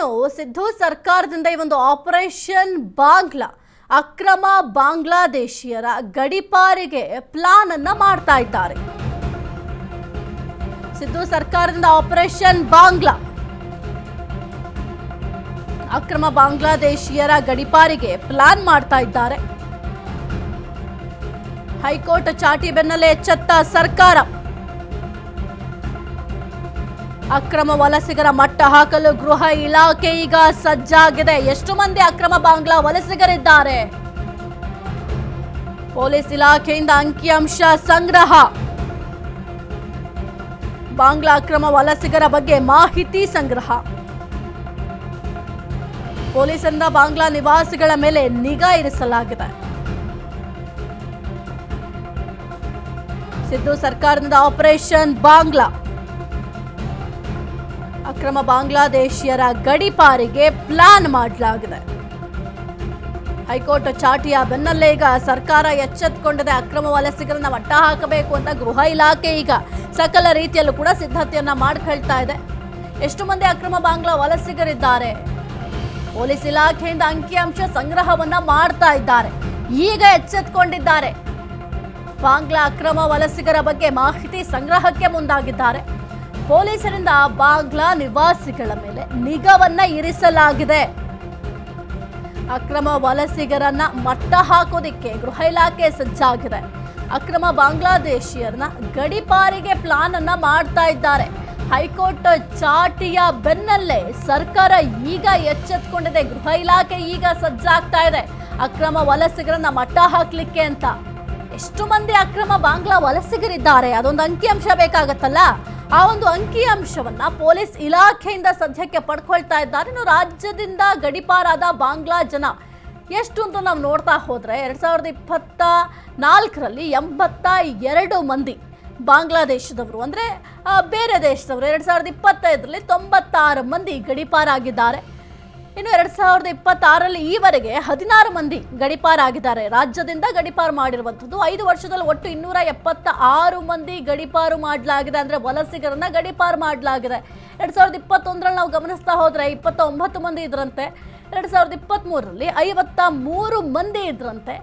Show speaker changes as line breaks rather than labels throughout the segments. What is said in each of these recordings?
ಇನ್ನು ಸಿದ್ದು ಸರ್ಕಾರದಿಂದ ಈ ಒಂದು ಆಪರೇಷನ್ ಬಾಂಗ್ಲಾ ಅಕ್ರಮ ಬಾಂಗ್ಲಾದೇಶಿಯರ ಗಡಿಪಾರಿಗೆ ಪ್ಲಾನ್ ಅನ್ನು ಮಾಡ್ತಾ ಇದ್ದಾರೆ. ಸಿದ್ದು ಸರ್ಕಾರದಿಂದ ಆಪರೇಷನ್ ಬಾಂಗ್ಲಾ ಅಕ್ರಮ ಬಾಂಗ್ಲಾದೇಶಿಯರ ಗಡಿಪಾರಿಗೆ ಪ್ಲಾನ್ ಮಾಡ್ತಾ ಇದ್ದಾರೆ. ಹೈಕೋರ್ಟ್ ಚಾಟಿ ಬೆನ್ನಲ್ಲೇ ಎಚ್ಚೆತ್ತ ಸರ್ಕಾರ ಅಕ್ರಮ ವಲಸಿಗರ ಮಟ್ಟ ಹಾಕಲು ಗೃಹ ಇಲಾಖೆ ಈಗ ಸಜ್ಜಾಗಿದೆ. ಎಷ್ಟು ಮಂದಿ ಅಕ್ರಮ ಬಾಂಗ್ಲಾ ವಲಸಿಗರಿದ್ದಾರೆ? ಪೊಲೀಸ್ ಇಲಾಖೆಯಿಂದ ಅಂಕಿಅಂಶ ಸಂಗ್ರಹ. ಬಾಂಗ್ಲಾ ಅಕ್ರಮ ವಲಸಿಗರ ಬಗ್ಗೆ ಮಾಹಿತಿ ಸಂಗ್ರಹ. ಪೊಲೀಸರಿಂದ ಬಾಂಗ್ಲಾ ನಿವಾಸಿಗಳ ಮೇಲೆ ನಿಗಾ ಇರಿಸಲಾಗಿದೆ. ಸಿದ್ದು ಸರ್ಕಾರದಿಂದ ಆಪರೇಷನ್ ಬಾಂಗ್ಲಾ ಅಕ್ರಮ ಬಾಂಗ್ಲಾದೇಶಿಯರ ಗಡಿಪಾರಿಗೆ ಪ್ಲಾನ್ ಮಾಡಲಾಗಿದೆ. ಹೈಕೋರ್ಟ್ ಚಾಟಿಯ ಬೆನ್ನಲ್ಲೇ ಈಗ ಸರ್ಕಾರ ಎಚ್ಚೆತ್ತುಕೊಂಡಿದೆ. ಅಕ್ರಮ ವಲಸಿಗರನ್ನ ಮಟ್ಟ ಹಾಕಬೇಕು ಅಂತ ಗೃಹ ಇಲಾಖೆ ಈಗ ಸಕಲ ರೀತಿಯಲ್ಲೂ ಕೂಡ ಸಿದ್ಧತೆಯನ್ನ ಮಾಡ್ಕೊಳ್ತಾ ಇದೆ. ಎಷ್ಟು ಮಂದಿ ಅಕ್ರಮ ಬಾಂಗ್ಲಾ ವಲಸಿಗರಿದ್ದಾರೆ? ಪೊಲೀಸ್ ಇಲಾಖೆಯಿಂದ ಅಂಕಿಅಂಶ ಸಂಗ್ರಹವನ್ನ ಮಾಡ್ತಾ ಇದ್ದಾರೆ. ಈಗ ಎಚ್ಚೆತ್ತುಕೊಂಡಿದ್ದಾರೆ. ಬಾಂಗ್ಲಾ ಅಕ್ರಮ ವಲಸಿಗರ ಬಗ್ಗೆ ಮಾಹಿತಿ ಸಂಗ್ರಹಕ್ಕೆ ಮುಂದಾಗಿದ್ದಾರೆ. ಪೊಲೀಸರಿಂದ ಬಾಂಗ್ಲಾ ನಿವಾಸಿಗಳ ಮೇಲೆ ನಿಗಾವನ್ನ ಇರಿಸಲಾಗಿದೆ. ಅಕ್ರಮ ವಲಸಿಗರನ್ನ ಮಟ್ಟ ಹಾಕೋದಿಕ್ಕೆ ಗೃಹ ಇಲಾಖೆ ಸಜ್ಜಾಗಿದೆ. ಅಕ್ರಮ ಬಾಂಗ್ಲಾದೇಶಿಯರನ್ನ ಗಡಿಪಾರಿಗೆ ಪ್ಲಾನ್ ಅನ್ನ ಮಾಡ್ತಾ ಇದ್ದಾರೆ. ಹೈಕೋರ್ಟ್ ಚಾಟಿಯ ಬೆನ್ನಲ್ಲೇ ಸರ್ಕಾರ ಈಗ ಎಚ್ಚೆತ್ತುಕೊಂಡಿದೆ. ಗೃಹ ಇಲಾಖೆ ಈಗ ಸಜ್ಜಾಗ್ತಾ ಇದೆ ಅಕ್ರಮ ವಲಸಿಗರನ್ನ ಮಟ್ಟ ಹಾಕ್ಲಿಕ್ಕೆ ಅಂತ. ಎಷ್ಟು ಮಂದಿ ಅಕ್ರಮ ಬಾಂಗ್ಲಾ ವಲಸಿಗರಿದ್ದಾರೆ? ಅದೊಂದು ಅಂಕಿಅಂಶ ಬೇಕಾಗತ್ತಲ್ಲ. ಆ ಒಂದು ಅಂಕಿಅಂಶವನ್ನ ಪೊಲೀಸ್ ಇಲಾಖೆಯಿಂದ ಸದ್ಯಕ್ಕೆ ಪಡ್ಕೊಳ್ತಾ ಇದ್ದಾರೆ. ಇನ್ನು ರಾಜ್ಯದಿಂದ ಗಡಿಪಾರಾದ ಬಾಂಗ್ಲಾ ಜನ ಎಷ್ಟು ಅಂತ ನಾವು ನೋಡ್ತಾ ಹೋದ್ರೆ 2024ರಲ್ಲಿ 82 ಮಂದಿ ಬಾಂಗ್ಲಾದೇಶದವರು ಅಂದ್ರೆ ಬೇರೆ ದೇಶದವರು. 2025ರಲ್ಲಿ 96 ಮಂದಿ ಗಡಿಪಾರಾಗಿದ್ದಾರೆ. ಇನ್ನು 2026ರಲ್ಲಿ ಈವರೆಗೆ 16 ಮಂದಿ ಗಡಿಪಾರಾಗಿದ್ದಾರೆ. ರಾಜ್ಯದಿಂದ ಗಡಿಪಾರು ಮಾಡಿರುವಂಥದ್ದು 5 ವರ್ಷದಲ್ಲಿ ಒಟ್ಟು 276 ಮಂದಿ ಗಡಿಪಾರು ಮಾಡಲಾಗಿದೆ. ಅಂದ್ರೆ ವಲಸಿಗರನ್ನ ಗಡಿಪಾರು ಮಾಡಲಾಗಿದೆ. 2021ರಲ್ಲಿ ನಾವು ಗಮನಿಸ್ತಾ ಹೋದ್ರೆ 29 ಮಂದಿ ಇದ್ರಂತೆ. 2023ರಲ್ಲಿ 53 ಮಂದಿ ಇದ್ರಂತೆ.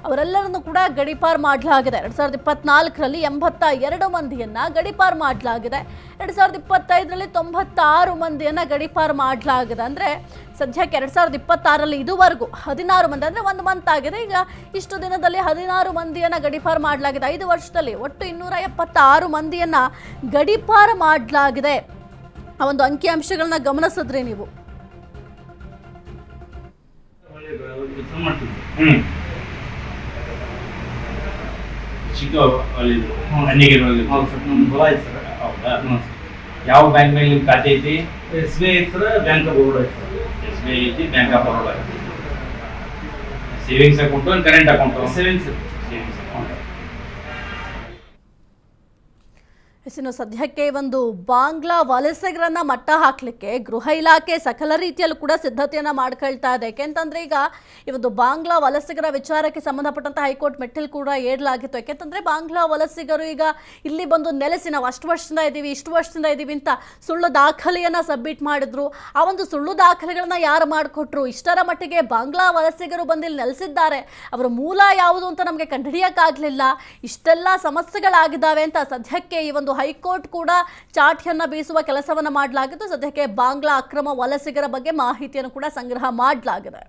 ಅವರೆಲ್ಲರನ್ನು ಕೂಡ ಗಡಿಪಾರು ಮಾಡಲಾಗಿದೆ. 2024ರಲ್ಲಿ 82 ಮಂದಿಯನ್ನ ಗಡಿಪಾರು ಮಾಡಲಾಗಿದೆ. 2025ರಲ್ಲಿ 96 ಮಂದಿಯನ್ನ ಗಡಿಪಾರು ಮಾಡಲಾಗಿದೆ. ಅಂದ್ರೆ ಸದ್ಯಕ್ಕೆ 2026ರಲ್ಲಿ ಇದುವರೆಗೂ 16 ಮಂದಿ, ಅಂದ್ರೆ 1 ಮಂತ್ ಆಗಿದೆ. ಈಗ ಇಷ್ಟು ದಿನದಲ್ಲಿ 16 ಮಂದಿಯನ್ನ ಗಡಿಪಾರು ಮಾಡಲಾಗಿದೆ. 5 ವರ್ಷದಲ್ಲಿ ಒಟ್ಟು 276 ಮಂದಿಯನ್ನ ಗಡಿಪಾರು ಮಾಡಲಾಗಿದೆ. ಆ ಒಂದು ಅಂಕಿಅಂಶಗಳನ್ನ ಗಮನಿಸಿದ್ರಿ ನೀವು.
ಯಾವ ಬ್ಯಾಂಕ್ ಮೇಲೆ ನಿಮ್ ಖಾತೆ ಐತಿ? SBI ಐತಿ ಸರ್, ಬ್ಯಾಂಕ್ ಆಫ್ ಬರೋಡಾ ಐತಿ ಸರ್. SBI ಐತಿ, ಬ್ಯಾಂಕ್ ಆಫ್ ಬರೋಡಾ ಐತಿ. Savings account, current account? Savings account.
ಇನ್ನು ಸದ್ಯಕ್ಕೆ ಒಂದು ಬಾಂಗ್ಲಾ ವಲಸಿಗರನ್ನ ಮಟ್ಟ ಹಾಕ್ಲಿಕ್ಕೆ ಗೃಹ ಇಲಾಖೆ ಸಕಲ ರೀತಿಯಲ್ಲೂ ಕೂಡ ಸಿದ್ಧತೆಯನ್ನ ಮಾಡ್ಕೊಳ್ತಾ ಇದೆ. ಯಾಕೆಂತಂದ್ರೆ ಈಗ ಈ ಒಂದು ಬಾಂಗ್ಲಾ ವಲಸಿಗರ ವಿಚಾರಕ್ಕೆ ಸಂಬಂಧಪಟ್ಟಂತ ಹೈಕೋರ್ಟ್ ಮೆಟ್ಟಿಲು ಕೂಡ ಏರ್ಲಾಗಿತ್ತು. ಯಾಕೆಂತಂದ್ರೆ ಬಾಂಗ್ಲಾ ವಲಸಿಗರು ಈಗ ಇಲ್ಲಿ ಬಂದು ನೆಲೆಸಿ ನಾವು ಅಷ್ಟು ವರ್ಷದಿಂದ ಇದ್ದೀವಿ, ಇಷ್ಟು ವರ್ಷದಿಂದ ಇದ್ದೀವಿ ಅಂತ ಸುಳ್ಳು ದಾಖಲೆಯನ್ನ ಸಬ್ಮಿಟ್ ಮಾಡಿದ್ರು. ಆ ಒಂದು ಸುಳ್ಳು ದಾಖಲೆಗಳನ್ನ ಯಾರು ಮಾಡಿಕೊಟ್ರು? ಇಷ್ಟರ ಮಟ್ಟಿಗೆ ಬಾಂಗ್ಲಾ ವಲಸಿಗರು ಬಂದು ಇಲ್ಲಿ ನೆಲೆಸಿದ್ದಾರೆ, ಅವರ ಮೂಲ ಯಾವುದು ಅಂತ ನಮಗೆ ಕಂಡುಹಿಡಿಯಕ್ಕಾಗಲಿಲ್ಲ. ಇಷ್ಟೆಲ್ಲ ಸಮಸ್ಯೆಗಳಾಗಿದ್ದಾವೆ ಅಂತ ಸದ್ಯಕ್ಕೆ ಈ ಒಂದು ಹೈಕೋರ್ಟ್ ಕೂಡ ಚಾಟಿಯನ್ನ ಬೀಸುವ ಕೆಲಸವನ್ನ ಮಾಡಲಾಗಿದ್ದು. ಸದ್ಯಕ್ಕೆ ಬಾಂಗ್ಲಾ ಅಕ್ರಮ ವಲಸಿಗರ ಬಗ್ಗೆ ಮಾಹಿತಿಯನ್ನು ಕೂಡ ಸಂಗ್ರಹ ಮಾಡಲಾಗಿದೆ.